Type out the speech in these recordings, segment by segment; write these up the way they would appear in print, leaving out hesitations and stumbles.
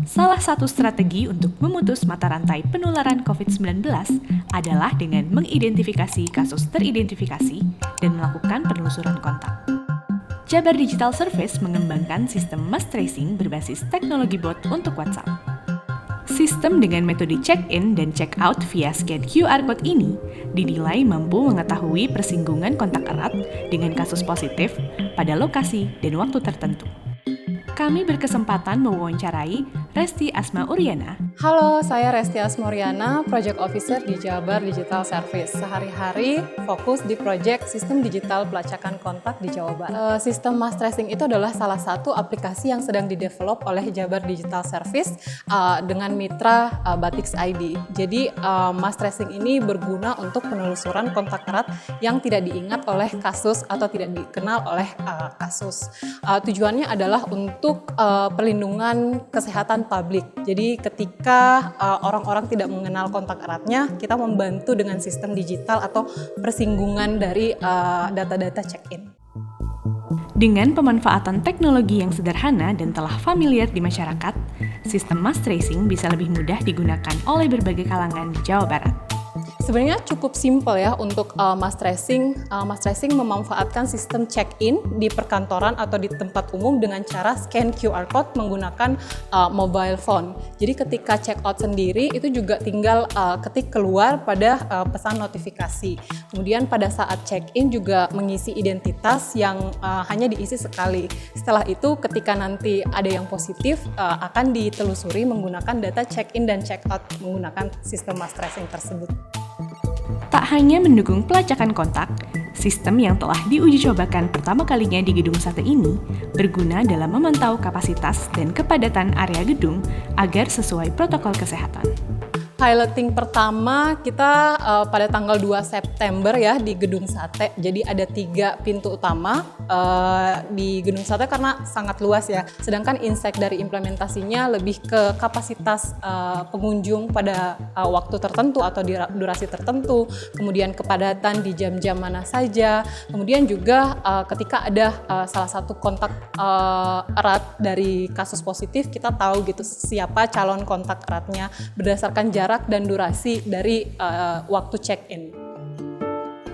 Salah satu strategi untuk memutus mata rantai penularan COVID-19 adalah dengan mengidentifikasi kasus teridentifikasi dan melakukan penelusuran kontak. Jabar Digital Service mengembangkan sistem mass tracing berbasis teknologi bot untuk WhatsApp. Sistem dengan metode check-in dan check-out via scan QR Code ini dinilai mampu mengetahui persinggungan kontak erat dengan kasus positif pada lokasi dan waktu tertentu. Kami berkesempatan mewawancarai Resti Asmauryana. Halo, saya Resti Asmauryana, Project Officer di Jabar Digital Service. Sehari-hari fokus di proyek sistem digital pelacakan kontak di Jawa Barat. Sistem mass tracing itu adalah salah satu aplikasi yang sedang didevelop oleh Jabar Digital Service dengan mitra Batix ID. Jadi mass tracing ini berguna untuk penelusuran kontak erat yang tidak diingat oleh kasus atau tidak dikenal oleh kasus. Tujuannya adalah untuk perlindungan kesehatan publik. Jadi ketika orang-orang tidak mengenal kontak eratnya, kita membantu dengan sistem digital atau persinggungan dari data-data check-in. Dengan pemanfaatan teknologi yang sederhana dan telah familiar di masyarakat, sistem mass tracing bisa lebih mudah digunakan oleh berbagai kalangan di Jawa Barat. Sebenarnya cukup simpel ya untuk mass tracing. Mass tracing memanfaatkan sistem check-in di perkantoran atau di tempat umum dengan cara scan QR code menggunakan mobile phone. Jadi ketika check out sendiri itu juga tinggal ketik keluar pada pesan notifikasi. Kemudian pada saat check-in juga mengisi identitas yang hanya diisi sekali. Setelah itu ketika nanti ada yang positif akan ditelusuri menggunakan data check-in dan check out menggunakan sistem mass tracing tersebut. Tak hanya mendukung pelacakan kontak, sistem yang telah diuji cobakan pertama kalinya di Gedung Sate ini berguna dalam memantau kapasitas dan kepadatan area gedung agar sesuai protokol kesehatan. Piloting pertama kita pada tanggal 2 September ya di Gedung Sate. Jadi ada 3 pintu utama di Gedung Sate karena sangat luas ya. Sedangkan insight dari implementasinya lebih ke kapasitas pengunjung pada waktu tertentu atau di durasi tertentu. Kemudian kepadatan di jam-jam mana saja. Kemudian juga ketika ada salah satu kontak erat dari kasus positif, kita tahu gitu siapa calon kontak eratnya berdasarkan jarak dan durasi dari waktu check-in.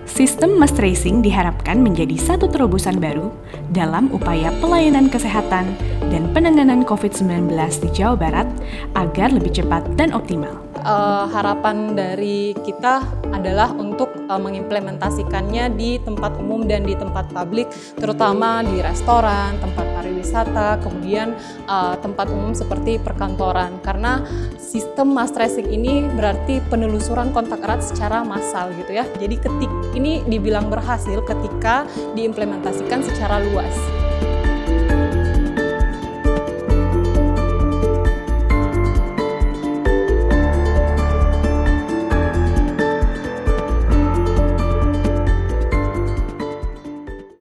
Sistem mass tracing diharapkan menjadi satu terobosan baru dalam upaya pelayanan kesehatan dan penanganan COVID-19 di Jawa Barat agar lebih cepat dan optimal. Harapan dari kita adalah untuk mengimplementasikannya di tempat umum dan di tempat publik, terutama di restoran, tempat pariwisata, kemudian tempat umum seperti perkantoran. Karena sistem mass tracing ini berarti penelusuran kontak erat secara massal gitu ya. Jadi ini dibilang berhasil ketika diimplementasikan secara luas.